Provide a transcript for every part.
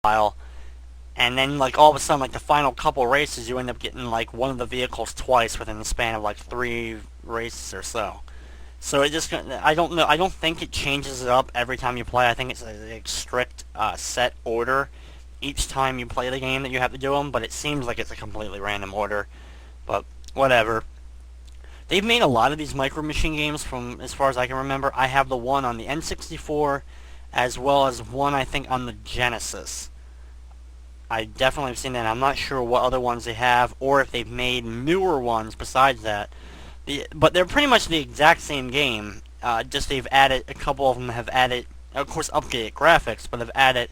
while, and then like all of a sudden, like the final couple races, you end up getting like one of the vehicles twice within the span of like 3 races or so. So it just, I don't know, I don't think it changes it up every time you play. I think it's a strict set order each time you play the game that you have to do them, but it seems like it's a completely random order. But whatever. They've made a lot of these Micro Machine games from as far as I can remember. I have the one on the N64 as well as one I think on the Genesis. I definitely have seen that. I'm not sure what other ones they have or if they've made newer ones besides that. But they're pretty much the exact same game. Just they've added, a couple of them have added, of course, updated graphics, but have added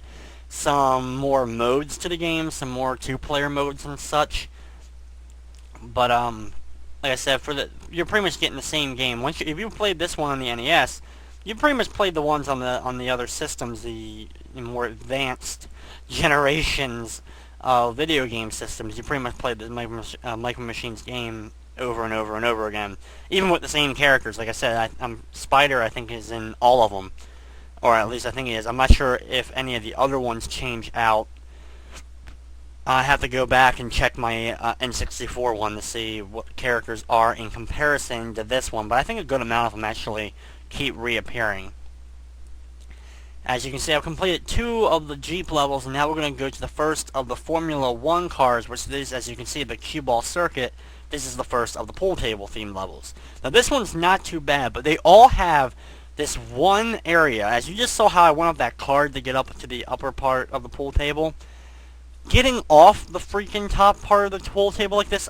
some more modes to the game, some more two-player modes and such. But like I said, you're pretty much getting the same game. If you played this one on the NES, you pretty much played the ones on the other systems, the more advanced generations of video game systems. You pretty much played the Micro Machines game over and over and over again, even with the same characters. Like I said, Spider, I think, is in all of them, or at least I think he is. I'm not sure if any of the other ones change out. I have to go back and check my N64 one to see what characters are in comparison to this one, but I think a good amount of them actually keep reappearing. As you can see, I've completed 2 of the Jeep levels, and now we're going to go to the first of the Formula 1 cars, which is, as you can see, the cue ball circuit. This is the first of the pool table themed levels. Now this one's not too bad, but they all have this one area. As you just saw how I went up that card to get up to the upper part of the pool table, getting off the freaking top part of the pool table like this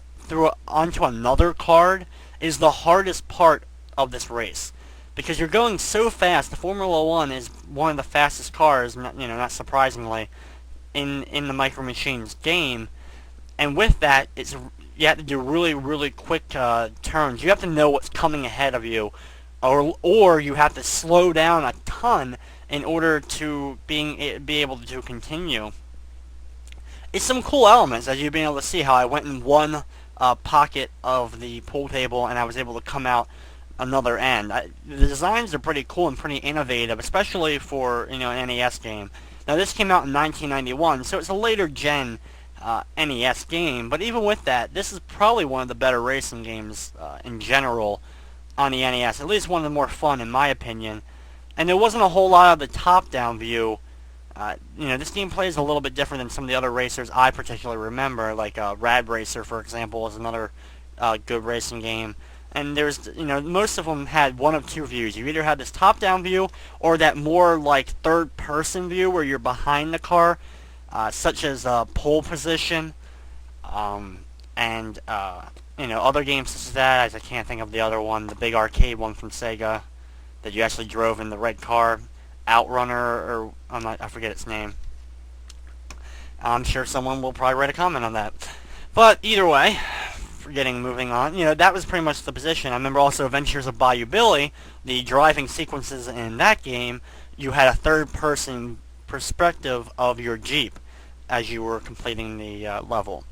onto another card is the hardest part of this race. Because you're going so fast. The Formula 1 is one of the fastest cars, not surprisingly, in the Micro Machines game. And with that, you have to do really, really quick turns. You have to know what's coming ahead of you, or you have to slow down a ton in order to be able to continue. It's some cool elements, as you've been able to see how I went in one pocket of the pool table and I was able to come out another end. The designs are pretty cool and pretty innovative, especially for an NES game. Now this came out in 1991, so it's a later gen NES game, but even with that, this is probably one of the better racing games in general on the NES. At least one of the more fun, in my opinion. And there wasn't a whole lot of the top-down view. This game plays a little bit different than some of the other racers I particularly remember, like Rad Racer, for example, is another good racing game. And there's, most of them had one of two views. You either had this top-down view or that more like third-person view where you're behind the car, such as pole position, and other games such as that. I can't think of the other one, the big arcade one from Sega that you actually drove in the red car, Outrunner, or I forget its name. I'm sure someone will probably write a comment on that. But either way, moving on, that was pretty much the position. I remember also Adventures of Bayou Billy, the driving sequences in that game, you had a third-person perspective of your Jeep as you were completing the level.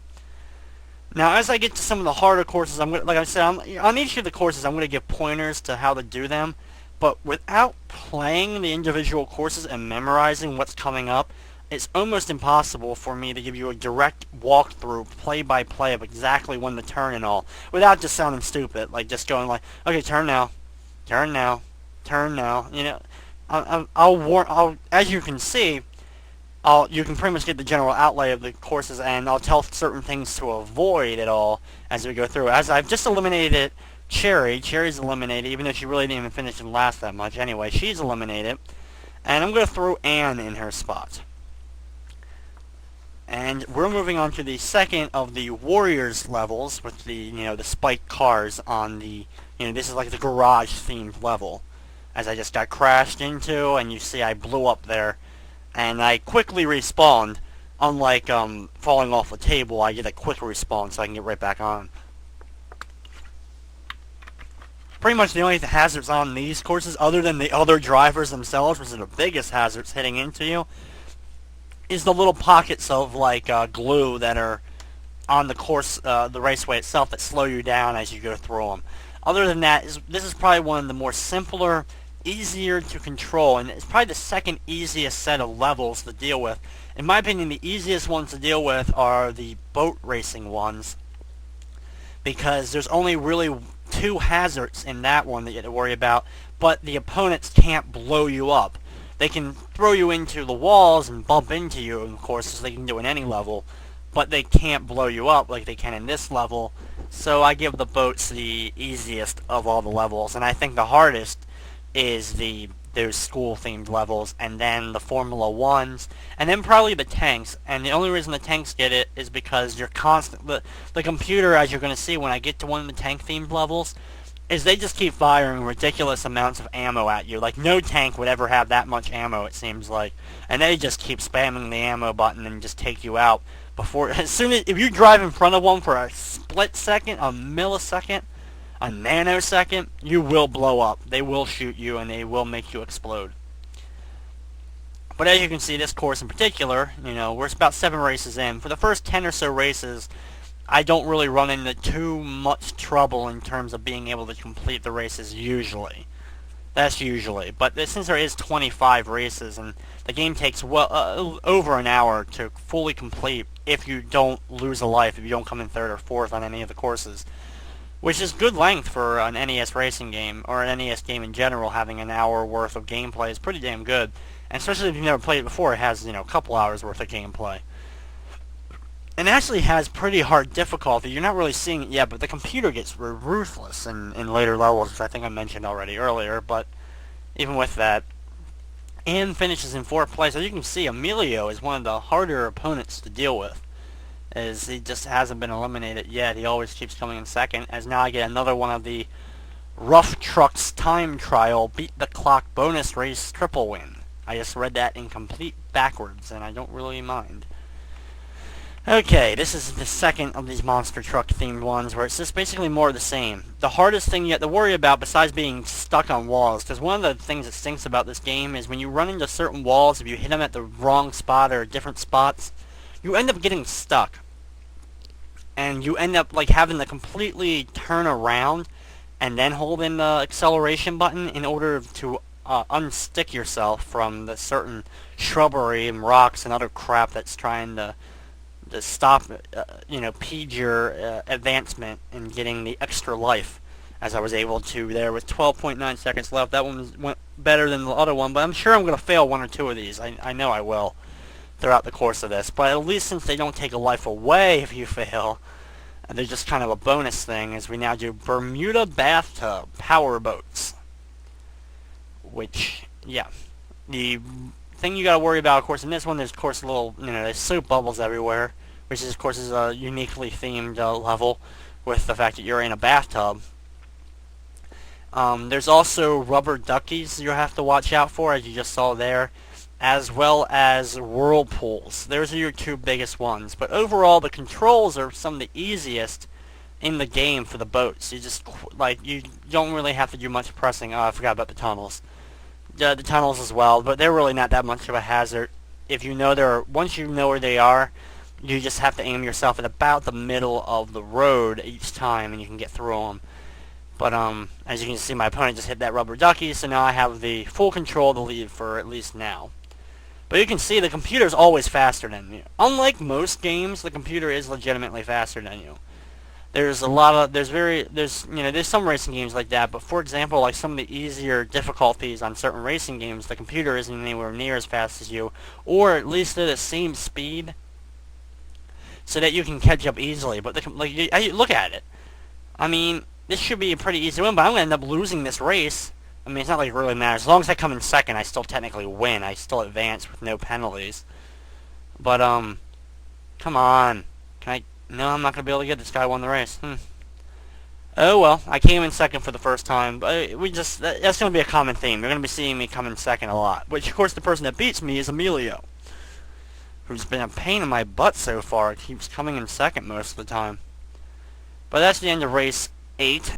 Now, as I get to some of the harder courses, like I said, on each of the courses, I'm going to give pointers to how to do them, but without playing the individual courses and memorizing what's coming up, it's almost impossible for me to give you a direct walkthrough, play-by-play of exactly when to turn and all, without just sounding stupid, like just going like, okay, turn now, turn now, turn now. As you can see, you can pretty much get the general outlay of the courses, and I'll tell certain things to avoid at all as we go through. As I've just eliminated Cherry's eliminated, even though she really didn't even finish in last that much. Anyway, she's eliminated, and I'm going to throw Anne in her spot. And we're moving on to the second of the Warriors levels with the, the spiked cars on the, this is like the garage-themed level. As I just got crashed into, and you see I blew up there. And I quickly respawned. Unlike falling off a table, I get a quick respawn so I can get right back on. Pretty much the only hazards on these courses, other than the other drivers themselves, which are the biggest hazards hitting into you, is the little pockets of like glue that are on the course, the raceway itself, that slow you down as you go through them. Other than that, this is probably one of the more simpler easier to control, and it's probably the second easiest set of levels to deal with. In my opinion, the easiest ones to deal with are the boat racing ones, because there's only really two hazards in that one that you have to worry about, but the opponents can't blow you up. They can throw you into the walls and bump into you, of course, as they can do in any level, but they can't blow you up like they can in this level. So I give the boats the easiest of all the levels, and I think the hardest is those school-themed levels, and then the Formula 1s, and then probably the tanks. And the only reason the tanks get it is because you're the computer, as you're going to see when I get to one of the tank-themed levels, is they just keep firing ridiculous amounts of ammo at you. Like, no tank would ever have that much ammo, it seems like. And they just keep spamming the ammo button and just take you out before, if you drive in front of one for a split second, a millisecond, a nanosecond, you will blow up. They will shoot you and they will make you explode. But as you can see, this course in particular, we're about 7 races in. For the first 10 or so races, I don't really run into too much trouble in terms of being able to complete the races usually. That's usually. But since there is 25 races and the game takes over an hour to fully complete if you don't lose a life, if you don't come in 3rd or 4th on any of the courses. Which is good length for an NES racing game, or an NES game in general. Having an hour worth of gameplay is pretty damn good. And especially if you've never played it before, it has, a couple hours worth of gameplay. And it actually has pretty hard difficulty. You're not really seeing it yet, but the computer gets ruthless in later levels, which I think I mentioned already earlier. But even with that, Ann finishes in 4th place. As you can see, Emilio is one of the harder opponents to deal with, as he just hasn't been eliminated yet. He always keeps coming in 2nd, as now I get another one of the Rough Trucks Time Trial Beat the Clock bonus race triple win. I just read that in complete backwards, and I don't really mind. Okay, this is the second of these monster truck themed ones, where it's just basically more of the same. The hardest thing you have to worry about, besides being stuck on walls, because one of the things that stinks about this game is when you run into certain walls, if you hit them at the wrong spot or different spots, you end up getting stuck. And you end up having to completely turn around and then hold in the acceleration button in order to unstick yourself from the certain shrubbery and rocks and other crap that's trying to stop, impede your advancement in getting the extra life, as I was able to there with 12.9 seconds left. That one went better than the other one, but I'm sure I'm going to fail 1 or 2 of these. I know I will throughout the course of this, but at least since they don't take a life away if you fail, they're just kind of a bonus thing, as we now do Bermuda Bathtub Power Boats. Which, yeah, the thing you got to worry about, of course, in this one, there's, of course, there's soap bubbles everywhere, which is, of course, is a uniquely themed level with the fact that you're in a bathtub. There's also rubber duckies you have to watch out for, as you just saw there, as well as whirlpools. Those are your 2 biggest ones. But overall, the controls are some of the easiest in the game for the boats. You just, you don't really have to do much pressing. Oh, I forgot about the tunnels. The tunnels as well, but they're really not that much of a hazard. If you know once you know where they are, you just have to aim yourself at about the middle of the road each time, and you can get through them. But as you can see, my opponent just hit that rubber ducky, so now I have the full control of the lead for at least now. But you can see the computer's always faster than you. Unlike most games, the computer is legitimately faster than you. There's some racing games like that, but for example, like some of the easier difficulties on certain racing games, the computer isn't anywhere near as fast as you, or at least at the same speed, so that you can catch up easily. But look at it. I mean, this should be a pretty easy win, but I'm going to end up losing this race. I mean, it's not like it really matters. As long as I come in 2nd, I still technically win. I still advance with no penalties. But, come on. No, I'm not going to be able to get this guy won the race. Oh, well, I came in 2nd for the first time, but that's going to be a common theme. You're going to be seeing me come in 2nd a lot. Which, of course, the person that beats me is Emilio, who's been a pain in my butt so far. He keeps coming in 2nd most of the time. But that's the end of race 8.